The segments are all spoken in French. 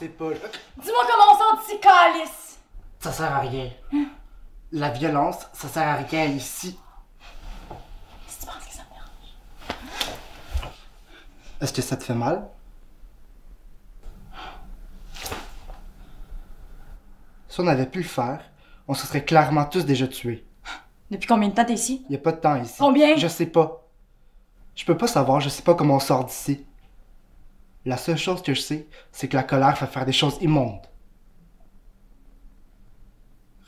sais pas. Dis-moi comment on sort d'ici, calice! Ça sert à rien. La violence, ça sert à rien ici. Si tu penses que ça me dérange. Est-ce que ça te fait mal? Si on avait pu le faire, on se serait clairement tous déjà tués. Depuis combien de temps t'es ici? Y a pas de temps ici. Combien? Je sais pas. Je peux pas savoir, je sais pas comment on sort d'ici. La seule chose que je sais, c'est que la colère fait faire des choses immondes.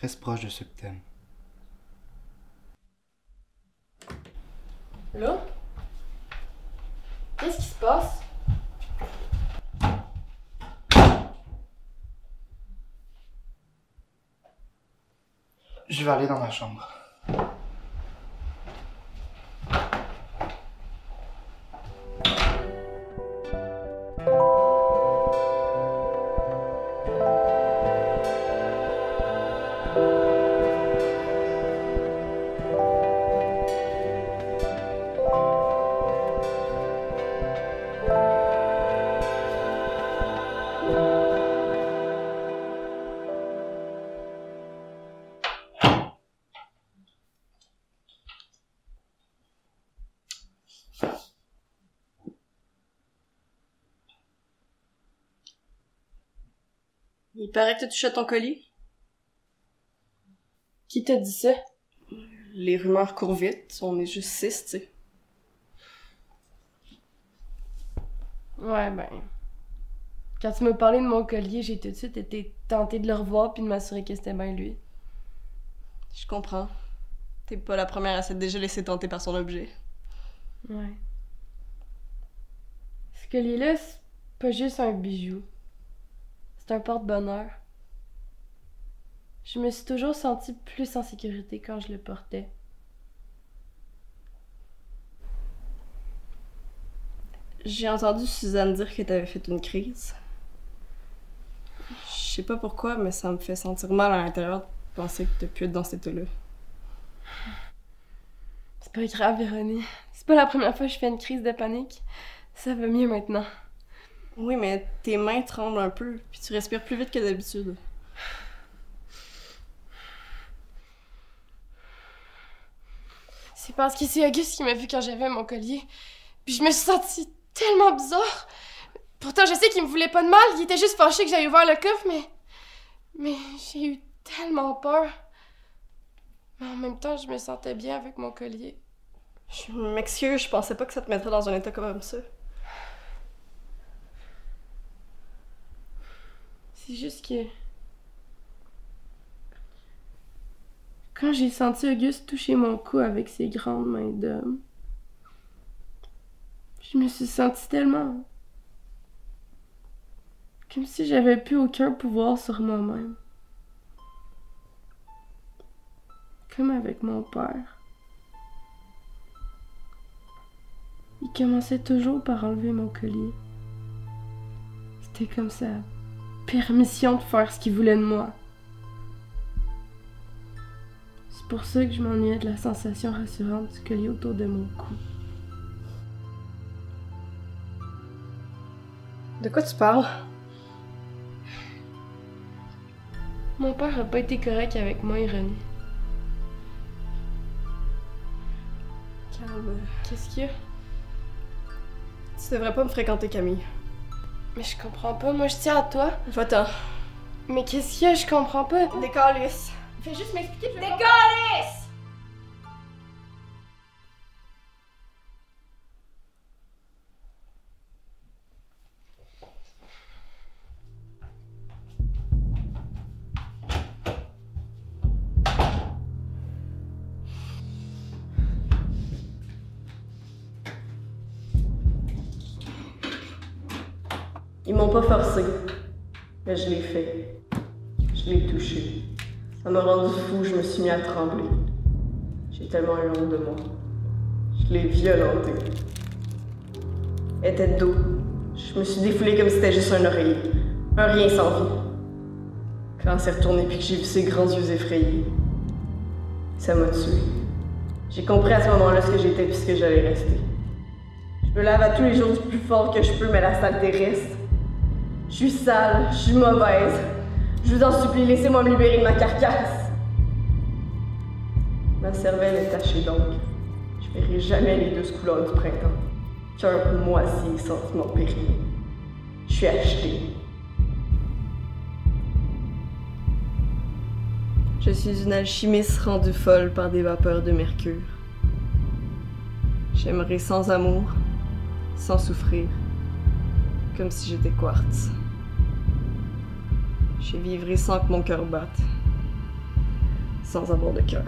Reste proche de ceux que t'aimes. Là? Qu'est-ce qui se passe? Je vais aller dans ma chambre. Il paraît que t'as touché à ton colis. Qui t'a dit ça? Les rumeurs courent vite, on est juste 6, tu sais. Ouais, ben... Quand tu m'as parlé de mon collier, j'ai tout de suite été tentée de le revoir puis de m'assurer que c'était bien lui. Je comprends. T'es pas la première à s'être déjà laissée tenter par son objet. Ouais. Ce collier-là, c'est pas juste un bijou. C'est un porte-bonheur. Je me suis toujours sentie plus en sécurité quand je le portais. J'ai entendu Suzanne dire que t'avais fait une crise. Je sais pas pourquoi, mais ça me fait sentir mal à l'intérieur de penser que t'as pu être dans cet état-là. C'est pas grave, Véronie. C'est pas la première fois que je fais une crise de panique. Ça va mieux maintenant. Oui, mais tes mains tremblent un peu, puis tu respires plus vite que d'habitude. C'est parce que c'est Auguste qui m'a vu quand j'avais mon collier. Puis je me suis sentie tellement bizarre. Pourtant, je sais qu'il me voulait pas de mal. Il était juste fâché que j'aille ouvert le coffre, mais j'ai eu tellement peur. Mais en même temps, je me sentais bien avec mon collier. Je m'excuse, je pensais pas que ça te mettrait dans un état comme ça. C'est juste que... Quand j'ai senti Auguste toucher mon cou avec ses grandes mains d'homme, je me suis sentie tellement... comme si j'avais plus aucun pouvoir sur moi-même. Comme avec mon père. Il commençait toujours par enlever mon collier. C'était comme ça. Permission de faire ce qu'il voulait de moi. C'est pour ça que je m'ennuyais de la sensation rassurante du collier autour de mon cou. De quoi tu parles? Mon père a pas été correct avec moi, Ironie. Calme. Qu'est-ce qu'il y a? Tu devrais pas me fréquenter, Camille. Mais je comprends pas, moi je tiens à toi. Va-t'en. Mais qu'est-ce qu'il y a? Je comprends pas. Décalisse. Fais juste m'expliquer. Décalisse! Ils m'ont pas forcé, mais je l'ai fait. Je l'ai touché. Ça m'a rendu fou, je me suis mis à trembler. J'ai tellement eu honte de moi. Je l'ai violenté. Elle était de dos. Je me suis défoulée comme si c'était juste un oreiller. Un rien sans vie. Quand elle s'est retournée puis que j'ai vu ses grands yeux effrayés, ça m'a tué. J'ai compris à ce moment-là ce que j'étais puis ce que j'allais rester. Je me lave à tous les jours du plus fort que je peux, mais la saleté reste. Je suis sale, je suis mauvaise. Je vous en supplie, laissez-moi me libérer de ma carcasse. Ma cervelle est tachée d'encre. Je verrai jamais les douces couleurs du printemps. Cœur moisi et sentiments périmés. Je suis achetée. Je suis une alchimiste rendue folle par des vapeurs de mercure. J'aimerais sans amour, sans souffrir, comme si j'étais quartz. Je vivrai sans que mon cœur batte, sans avoir de cœur.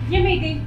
Viens m'aider.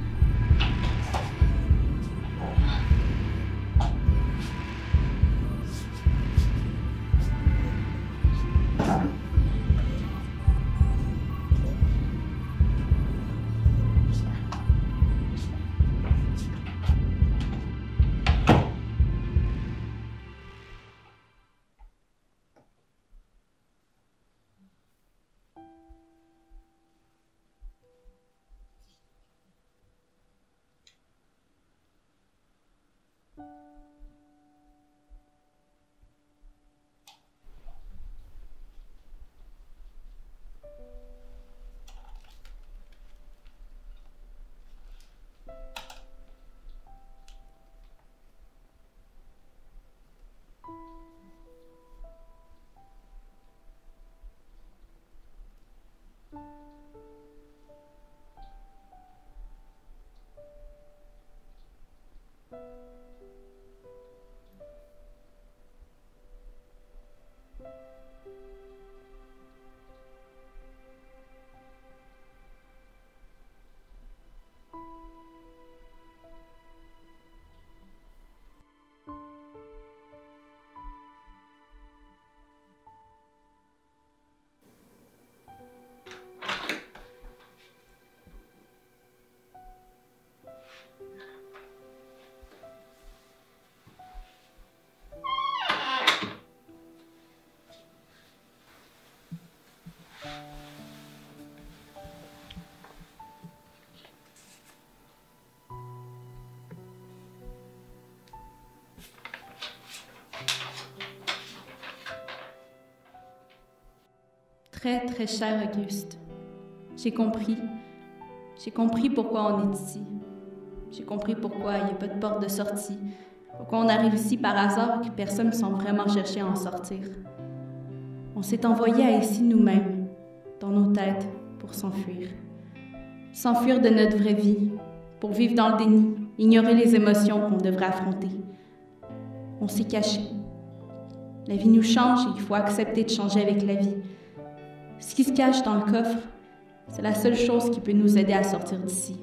Très, très cher Auguste, j'ai compris. J'ai compris pourquoi on est ici. J'ai compris pourquoi il n'y a pas de porte de sortie. Pourquoi on arrive ici par hasard et que personne ne semble vraiment chercher à en sortir. On s'est envoyé à ici nous-mêmes, dans nos têtes, pour s'enfuir. S'enfuir de notre vraie vie, pour vivre dans le déni, ignorer les émotions qu'on devrait affronter. On s'est caché. La vie nous change et il faut accepter de changer avec la vie. Ce qui se cache dans le coffre, c'est la seule chose qui peut nous aider à sortir d'ici.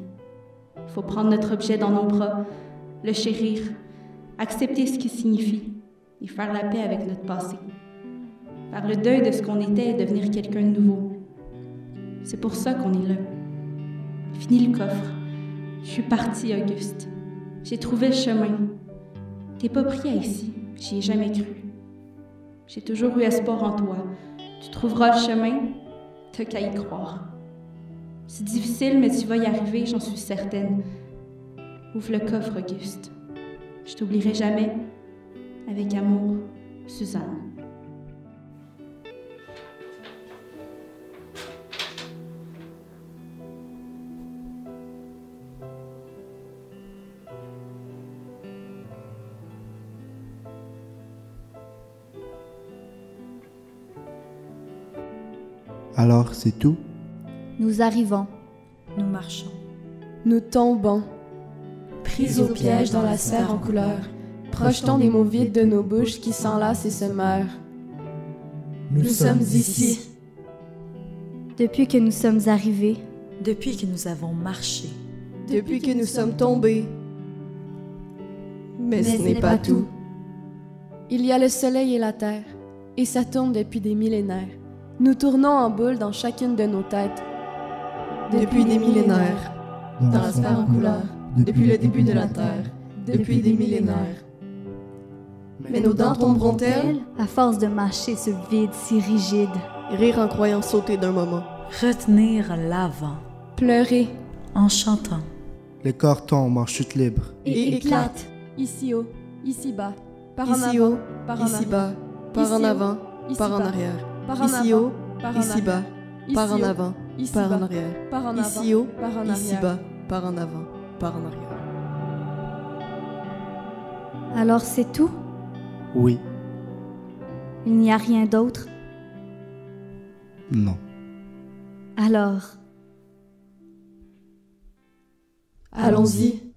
Il faut prendre notre objet dans nos bras, le chérir, accepter ce qu'il signifie et faire la paix avec notre passé. Faire le deuil de ce qu'on était et devenir quelqu'un de nouveau. C'est pour ça qu'on est là. Fini le coffre. Je suis partie, Auguste. J'ai trouvé le chemin. T'es pas pris à ici, j'y ai jamais cru. J'ai toujours eu espoir en toi. Tu trouveras le chemin, t'as qu'à y croire. C'est difficile, mais tu vas y arriver, j'en suis certaine. Ouvre le coffre, Auguste. Je t'oublierai jamais. Avec amour, Suzanne. Alors, c'est tout? Nous arrivons, nous marchons. Nous tombons. Pris au piège dans la sphère en couleur, projetons les mots vides de nos bouches qui s'enlacent et se meurent. Nous sommes ici. Depuis que nous sommes arrivés, Depuis que nous avons marché, Depuis que nous sommes tombés. Mais ce n'est pas tout. Il y a le soleil et la terre, et ça tourne depuis des millénaires. Nous tournons en boule dans chacune de nos têtes. Depuis des millénaires. Dans la sphère en couleur. Depuis le début de la Terre. Depuis des millénaires. Mais nos dents tomberont-elles? à force de mâcher ce vide si rigide, Rire en croyant sauter d'un moment. retenir l'avant, Pleurer, en chantant, Les corps tombent en chute libre. Et éclate. ici haut, ici bas, par en Ici avant, haut, par en ici arrière. bas, par Ici en haut, avant, ici par en bas, arrière. par en Ici avant, haut, par en ici arrière. bas, par Ici en haut, avant, ici par bas, en arrière. par en Ici avant, haut, par en ici arrière. bas, par en avant, par en arrière. alors c'est tout? Oui. Il n'y a rien d'autre? Non. Alors, Allons-y.